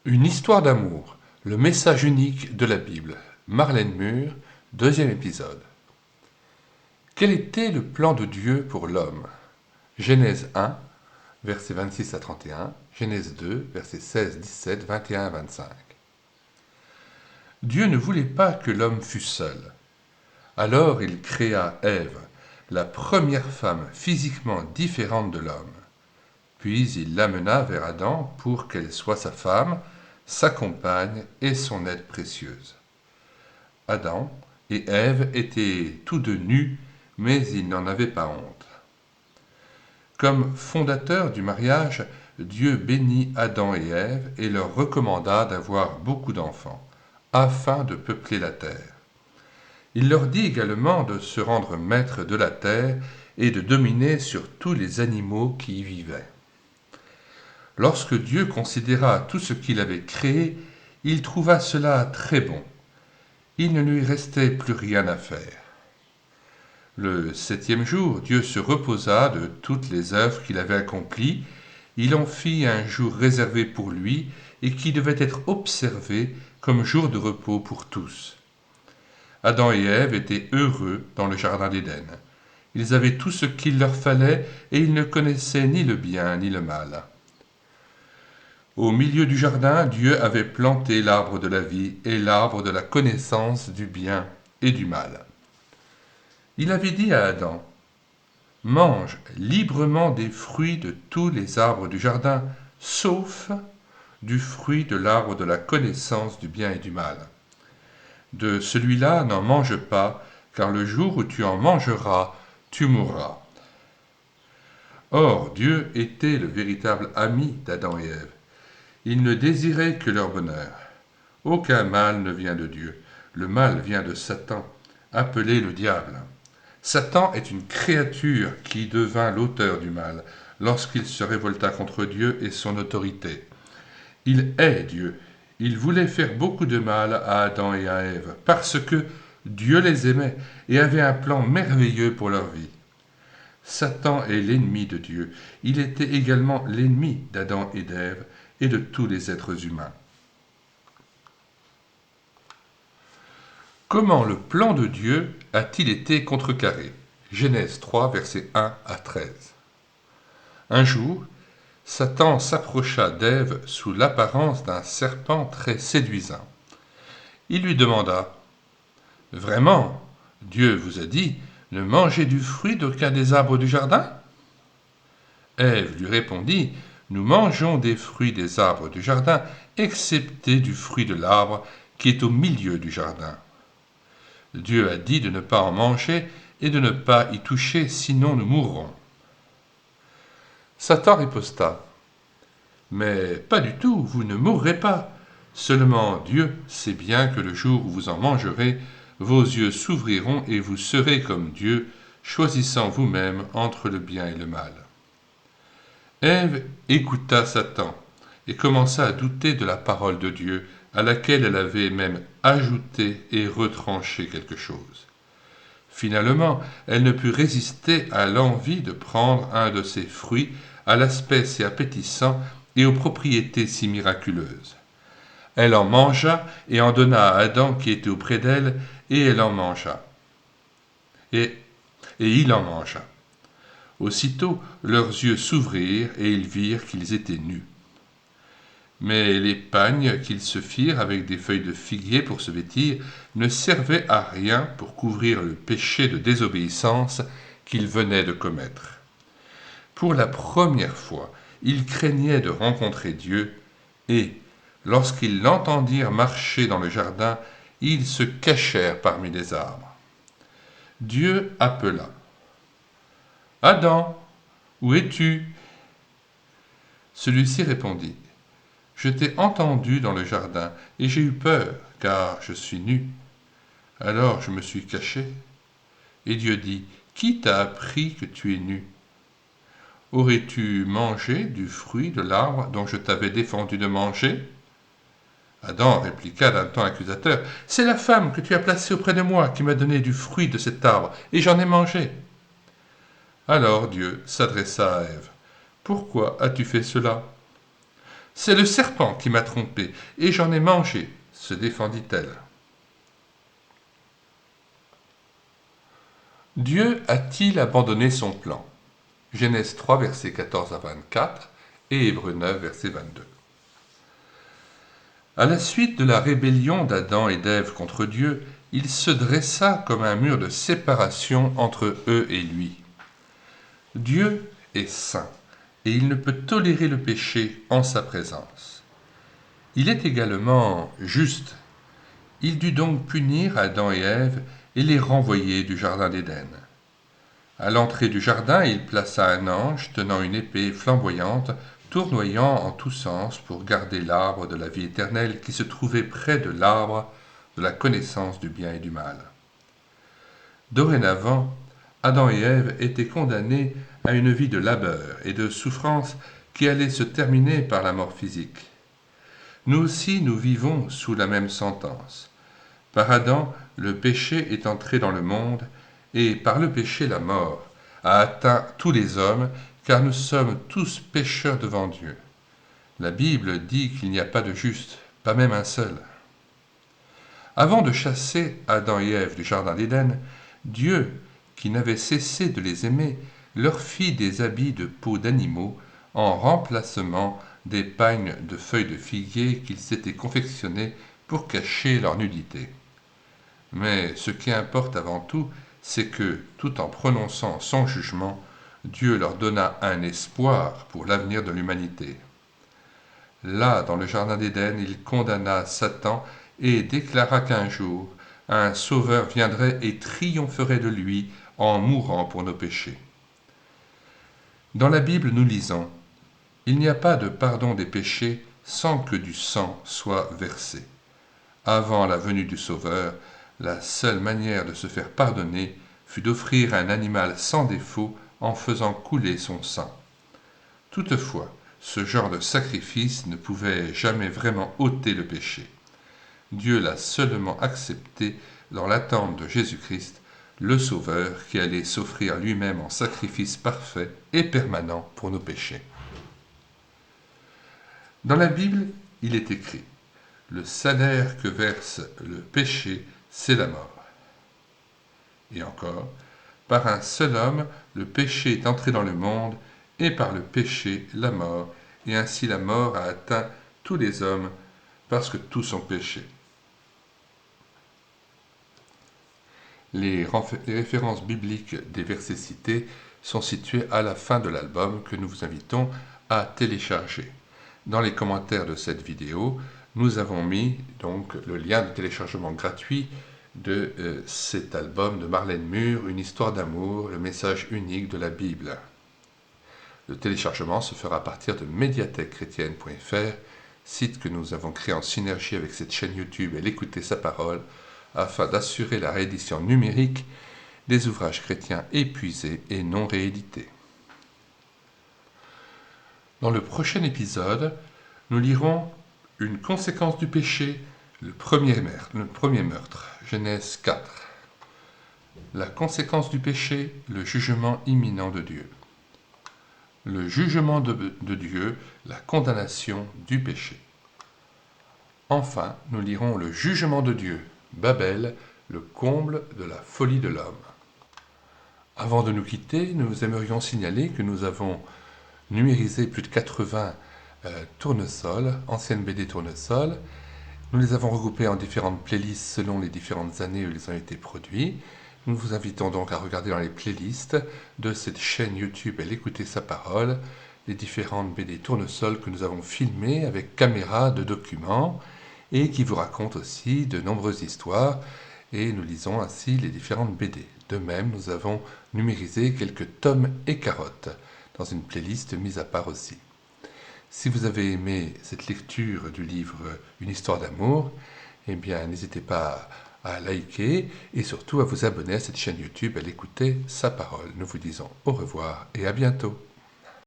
Une histoire d'amour, le message unique de la Bible. Marlène Mur, deuxième épisode. Quel était le plan de Dieu pour l'homme? Genèse 1, versets 26 à 31, Genèse 2, versets 16, 17, 21 à 25. Dieu ne voulait pas que l'homme fût seul. Alors il créa Ève, la première femme physiquement différente de l'homme. Puis il l'amena vers Adam pour qu'elle soit sa femme, sa compagne et son aide précieuse. Adam et Ève étaient tous deux nus, mais ils n'en avaient pas honte. Comme fondateur du mariage, Dieu bénit Adam et Ève et leur recommanda d'avoir beaucoup d'enfants, afin de peupler la terre. Il leur dit également de se rendre maîtres de la terre et de dominer sur tous les animaux qui y vivaient. Lorsque Dieu considéra tout ce qu'il avait créé, il trouva cela très bon. Il ne lui restait plus rien à faire. Le septième jour, Dieu se reposa de toutes les œuvres qu'il avait accomplies. Il en fit un jour réservé pour lui et qui devait être observé comme jour de repos pour tous. Adam et Ève étaient heureux dans le jardin d'Éden. Ils avaient tout ce qu'il leur fallait et ils ne connaissaient ni le bien ni le mal. Au milieu du jardin, Dieu avait planté l'arbre de la vie et l'arbre de la connaissance du bien et du mal. Il avait dit à Adam, « Mange librement des fruits de tous les arbres du jardin, sauf du fruit de l'arbre de la connaissance du bien et du mal. De celui-là, n'en mange pas, car le jour où tu en mangeras, tu mourras. » Or, Dieu était le véritable ami d'Adam et Ève. Il ne désirait que leur bonheur. Aucun mal ne vient de Dieu. Le mal vient de Satan, appelé le diable. Satan est une créature qui devint l'auteur du mal lorsqu'il se révolta contre Dieu et son autorité. Il hait Dieu. Il voulait faire beaucoup de mal à Adam et à Ève parce que Dieu les aimait et avait un plan merveilleux pour leur vie. Satan est l'ennemi de Dieu. Il était également l'ennemi d'Adam et d'Ève et de tous les êtres humains. Comment le plan de Dieu a-t-il été contrecarré? Genèse 3, versets 1 à 13. Un jour, Satan s'approcha d'Ève sous l'apparence d'un serpent très séduisant. Il lui demanda, « Vraiment, Dieu vous a dit, ne mangez du fruit d'aucun des arbres du jardin ?» Ève lui répondit, « Nous mangeons des fruits des arbres du jardin, excepté du fruit de l'arbre qui est au milieu du jardin. Dieu a dit de ne pas en manger et de ne pas y toucher, sinon nous mourrons. » Satan riposta, « Mais pas du tout, vous ne mourrez pas. Seulement Dieu sait bien que le jour où vous en mangerez, vos yeux s'ouvriront et vous serez comme Dieu, choisissant vous-même entre le bien et le mal. » Ève écouta Satan et commença à douter de la parole de Dieu, à laquelle elle avait même ajouté et retranché quelque chose. Finalement, elle ne put résister à l'envie de prendre un de ces fruits à l'aspect si appétissant et aux propriétés si miraculeuses. Elle en mangea et en donna à Adam qui était auprès d'elle, et elle en mangea. Et il en mangea. Aussitôt, leurs yeux s'ouvrirent et ils virent qu'ils étaient nus. Mais les pagnes qu'ils se firent avec des feuilles de figuier pour se vêtir ne servaient à rien pour couvrir le péché de désobéissance qu'ils venaient de commettre. Pour la première fois, ils craignaient de rencontrer Dieu et, lorsqu'ils l'entendirent marcher dans le jardin, ils se cachèrent parmi les arbres. Dieu appela. « Adam, où es-tu » Celui-ci répondit, « Je t'ai entendu dans le jardin, et j'ai eu peur, car je suis nu. Alors je me suis caché. » Et Dieu dit, « Qui t'a appris que tu es nu? Aurais-tu mangé du fruit de l'arbre dont je t'avais défendu de manger ?» Adam répliqua d'un ton accusateur, « C'est la femme que tu as placée auprès de moi qui m'a donné du fruit de cet arbre, et j'en ai mangé. » Alors Dieu s'adressa à Ève. « Pourquoi as-tu fait cela? C'est le serpent qui m'a trompé, et j'en ai mangé, se défendit-elle. Dieu a-t-il abandonné son plan? Genèse 3, versets 14 à 24 et Hébreux 9, verset 22. À la suite de la rébellion d'Adam et d'Ève contre Dieu, il se dressa comme un mur de séparation entre eux et lui. Dieu est saint, et il ne peut tolérer le péché en sa présence. Il est également juste. Il dut donc punir Adam et Ève et les renvoyer du jardin d'Éden. À l'entrée du jardin, il plaça un ange tenant une épée flamboyante, tournoyant en tous sens pour garder l'arbre de la vie éternelle qui se trouvait près de l'arbre de la connaissance du bien et du mal. Dorénavant, Adam et Ève étaient condamnés à une vie de labeur et de souffrance qui allait se terminer par la mort physique. Nous aussi, nous vivons sous la même sentence. Par Adam, le péché est entré dans le monde, et par le péché, la mort a atteint tous les hommes, car nous sommes tous pécheurs devant Dieu. La Bible dit qu'il n'y a pas de juste, pas même un seul. Avant de chasser Adam et Ève du jardin d'Éden, Dieu, qui n'avait cessé de les aimer, leur fit des habits de peau d'animaux en remplacement des pagnes de feuilles de figuier qu'ils s'étaient confectionnés pour cacher leur nudité. Mais ce qui importe avant tout, c'est que, tout en prononçant son jugement, Dieu leur donna un espoir pour l'avenir de l'humanité. Là, dans le jardin d'Éden, il condamna Satan et déclara qu'un jour, un sauveur viendrait et triompherait de lui en mourant pour nos péchés. Dans la Bible, nous lisons « Il n'y a pas de pardon des péchés sans que du sang soit versé. » Avant la venue du Sauveur, la seule manière de se faire pardonner fut d'offrir un animal sans défaut en faisant couler son sang. Toutefois, ce genre de sacrifice ne pouvait jamais vraiment ôter le péché. Dieu l'a seulement accepté dans l'attente de Jésus-Christ, le Sauveur qui allait s'offrir lui-même en sacrifice parfait et permanent pour nos péchés. Dans la Bible, il est écrit « Le salaire que verse le péché, c'est la mort. » Et encore « Par un seul homme, le péché est entré dans le monde, et par le péché, la mort, et ainsi la mort a atteint tous les hommes, parce que tous ont péché. » Les références bibliques des versets cités sont situées à la fin de l'album que nous vous invitons à télécharger. Dans les commentaires de cette vidéo, nous avons mis donc le lien de téléchargement gratuit de cet album de Marlène Mur, Une histoire d'amour, le message unique de la Bible. Le téléchargement se fera à partir de médiathèquechrétienne.fr, site que nous avons créé en synergie avec cette chaîne YouTube et l'écouter sa parole, afin d'assurer la réédition numérique des ouvrages chrétiens épuisés et non réédités. Dans le prochain épisode, nous lirons une conséquence du péché, le premier meurtre, Genèse 4. La conséquence du péché, le jugement imminent de Dieu. Le jugement de Dieu, la condamnation du péché. Enfin, nous lirons le jugement de Dieu, Babel, le comble de la folie de l'homme. Avant de nous quitter, nous aimerions signaler que nous avons numérisé plus de 80 tournesols, anciennes BD tournesols. Nous les avons regroupés en différentes playlists selon les différentes années où ils ont été produits. Nous vous invitons donc à regarder dans les playlists de cette chaîne YouTube et l'écouter sa parole, les différentes BD tournesols que nous avons filmées avec caméra de documents et qui vous racontent aussi de nombreuses histoires, et nous lisons ainsi les différentes BD. De même, nous avons numérisé quelques tomes et carottes dans une playlist mise à part aussi. Si vous avez aimé cette lecture du livre Une histoire d'amour, eh bien n'hésitez pas à liker et surtout à vous abonner à cette chaîne YouTube, à l'écouter sa parole. Nous vous disons au revoir et à bientôt.